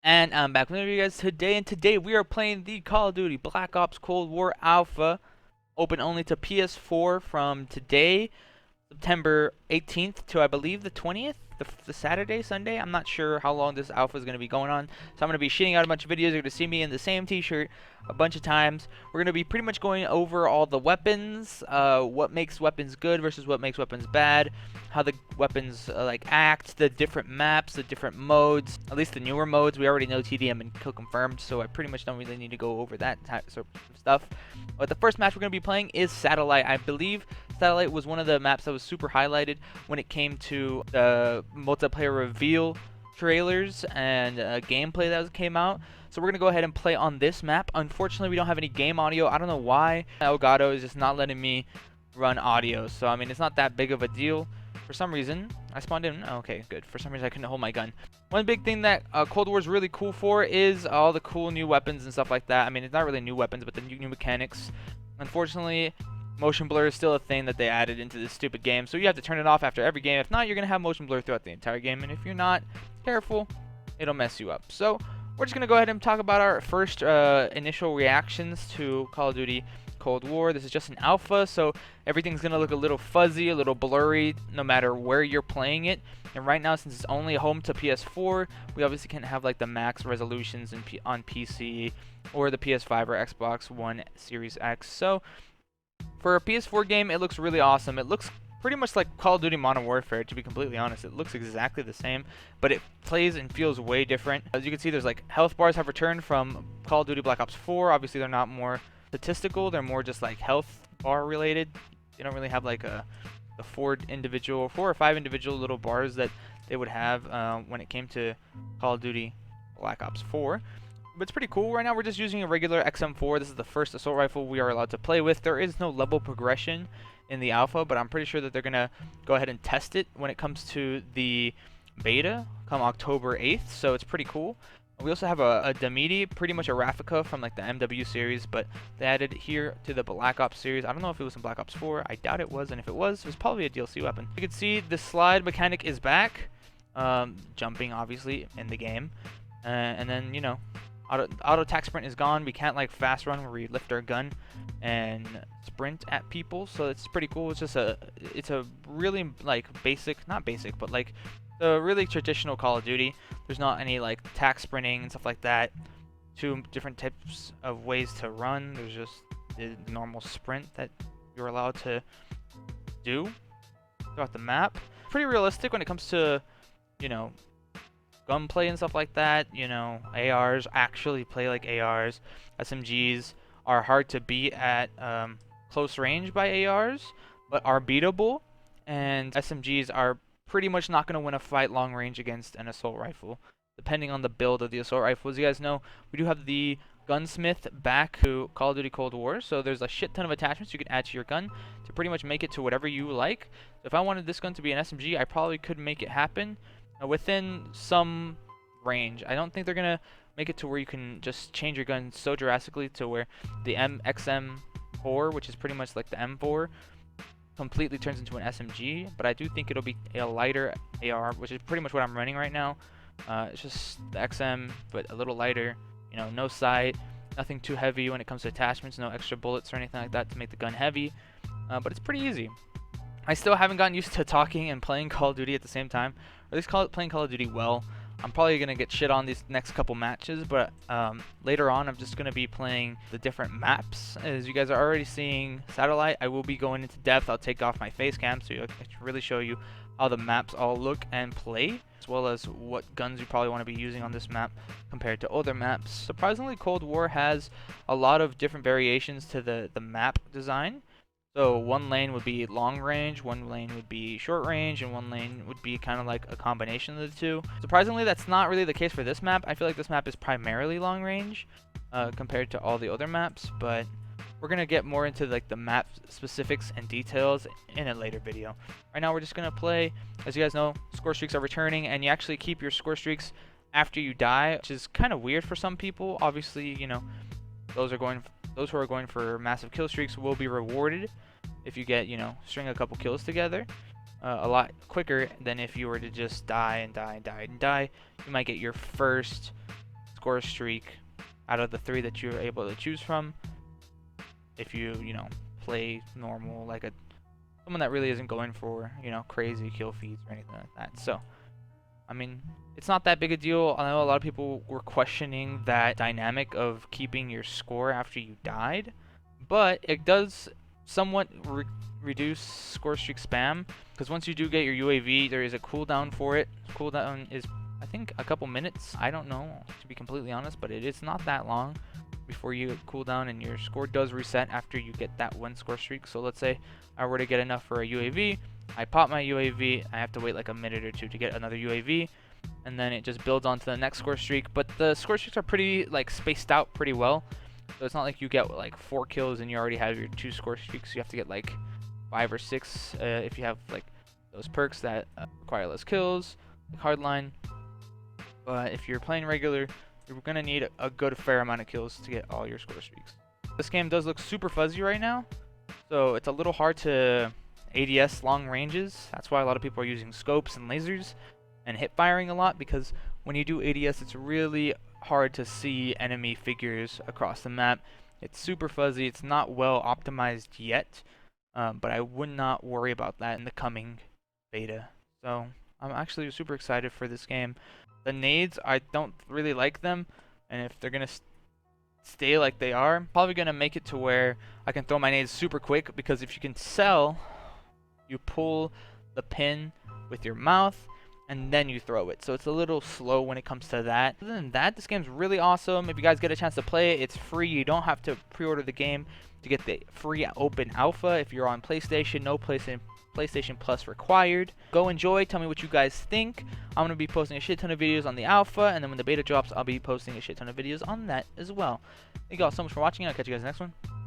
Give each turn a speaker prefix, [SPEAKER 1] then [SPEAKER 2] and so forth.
[SPEAKER 1] And I'm back with you guys today, and today we are playing the Call of Duty Black Ops Cold War Alpha, open only to PS4 from today, September 18th to I believe the 20th, the Saturday, Sunday. I'm not sure how long this alpha is going to be going on, so I'm going to be shooting out a bunch of videos. You're going to see me in the same t-shirt a bunch of times. We're going to be pretty much going over all the weapons, what makes weapons good versus what makes weapons bad, how the weapons act, the different maps, the different modes, at least the newer modes. We already know TDM and kill confirmed, so I pretty much don't really need to go over that sort of stuff. But the first match we're going to be playing is Satellite. I believe Satellite was one of the maps that was super highlighted when it came to the multiplayer reveal trailers and gameplay that came out. So we're going to go ahead and play on this map. Unfortunately, we don't have any game audio. I don't know why. Elgato is just not letting me run audio. So, I mean, it's not that big of a deal. For some reason, I spawned in. Oh, okay, good. For some reason, I couldn't hold my gun. One big thing that Cold War is really cool for is all the cool new weapons and stuff like that. I mean, it's not really new weapons, but the new mechanics. Unfortunately, motion blur is still a thing that they added into this stupid game, so you have to turn it off after every game. If not, you're going to have motion blur throughout the entire game, and if you're not careful, it'll mess you up. So we're just going to go ahead and talk about our first initial reactions to Call of Duty Cold War. This is just an alpha, so everything's going to look a little fuzzy, a little blurry, no matter where you're playing it. And right now, since it's only home to PS4, we obviously can't have like the max resolutions on PC or the PS5 or Xbox One Series X. So for a PS4 game, it looks really awesome. It looks pretty much like Call of Duty Modern Warfare, to be completely honest. It looks exactly the same, but it plays and feels way different. As you can see, there's like health bars have returned from Call of Duty Black Ops 4. Obviously, they're not more statistical. They're more just like health bar related. They don't really have like the four or five individual little bars that they would have when it came to Call of Duty Black Ops 4. But it's pretty cool. Right now we're just using a regular XM4. This is the first assault rifle we are allowed to play with. There is no level progression in the alpha, but I'm pretty sure that they're going to go ahead and test it when it comes to the beta come October 8th, so it's pretty cool. We also have a Damidi, pretty much a Raffica from like the MW series, but they added it here to the Black Ops series. I don't know if it was in Black Ops 4. I doubt it was, and if it was probably a DLC weapon. You can see the slide mechanic is back, jumping obviously in the game, and then, you know, auto attack sprint is gone. We can't like fast run where we lift our gun and sprint at people, so it's pretty cool. It's just it's a really like not basic, but like a really traditional Call of Duty. There's not any like attack sprinting and stuff like that. Two different types of ways to run. There's just the normal sprint that you're allowed to do throughout the map. Pretty realistic when it comes to, you know, gunplay and stuff like that. You know, ARs actually play like ARs. SMGs are hard to beat at close range by ARs, but are beatable. And SMGs are pretty much not going to win a fight long range against an assault rifle, depending on the build of the assault rifle. As you guys know, we do have the gunsmith back to Call of Duty Cold War, so there's a shit ton of attachments you can add to your gun to pretty much make it to whatever you like. So if I wanted this gun to be an SMG, I probably could make it happen within some range. I don't think they're gonna make it to where you can just change your gun so drastically to where the XM4, which is pretty much like the M4, completely turns into an SMG, but I do think it'll be a lighter AR, which is pretty much what I'm running right now. It's just the XM, but a little lighter, you know, no sight, nothing too heavy when it comes to attachments, no extra bullets or anything like that to make the gun heavy, but it's pretty easy. I still haven't gotten used to talking and playing Call of Duty at the same time, or at least playing Call of Duty well. I'm probably going to get shit on these next couple matches, but later on I'm just going to be playing the different maps. As you guys are already seeing Satellite, I will be going into depth. I'll take off my face cam so I can really show you how the maps all look and play, as well as what guns you probably want to be using on this map compared to other maps. Surprisingly, Cold War has a lot of different variations to the map design. So one lane would be long range, one lane would be short range, and one lane would be kind of like a combination of the two. Surprisingly, that's not really the case for this map. I feel like this map is primarily long range compared to all the other maps, but we're going to get more into like the map specifics and details in a later video. Right now we're just going to play. As you guys know, score streaks are returning, and you actually keep your score streaks after you die, which is kind of weird for some people. Obviously, you know, those who are going for massive kill streaks will be rewarded if you get, you know, string a couple kills together a lot quicker than if you were to just die and die and die and die. You might get your first score streak out of the 3 that you're able to choose from. If you know, play normal, like someone that really isn't going for, you know, crazy kill feeds or anything like that. So, I mean, it's not that big a deal. I know a lot of people were questioning that dynamic of keeping your score after you died, but it does somewhat reduce score streak spam, because once you do get your UAV, there is a cooldown for it. Cooldown is, I think, a couple minutes. I don't know, to be completely honest, but it is not that long before you cool down, and your score does reset after you get that 1 score streak. So let's say I were to get enough for a UAV, I pop my UAV, I have to wait like a minute or 2 to get another UAV, and then it just builds onto the next score streak. But the score streaks are pretty like spaced out pretty well, so it's not like you get like 4 kills and you already have your 2 score streaks. You have to get like 5 or 6 if you have like those perks that require less kills, like hardline. But if you're playing regular, you're gonna need a good fair amount of kills to get all your score streaks. This game does look super fuzzy right now, so it's a little hard to ADS long ranges. That's why a lot of people are using scopes and lasers and hip firing a lot, because when you do ADS, it's really hard to see enemy figures across the map. It's super fuzzy. It's not well optimized yet, but I would not worry about that in the coming beta. So I'm actually super excited for this game. The nades, I don't really like them, and if they're gonna stay like they are, I'm probably gonna make it to where I can throw my nades super quick, because if you can sell, you pull the pin with your mouth and then you throw it. So it's a little slow when it comes to that. Other than that, this game's really awesome. If you guys get a chance to play it, it's free. You don't have to pre-order the game to get the free open alpha. If you're on PlayStation, no PlayStation Plus required. Go enjoy. Tell me what you guys think. I'm going to be posting a shit ton of videos on the alpha, and then when the beta drops, I'll be posting a shit ton of videos on that as well. Thank you all so much for watching. I'll catch you guys in the next one.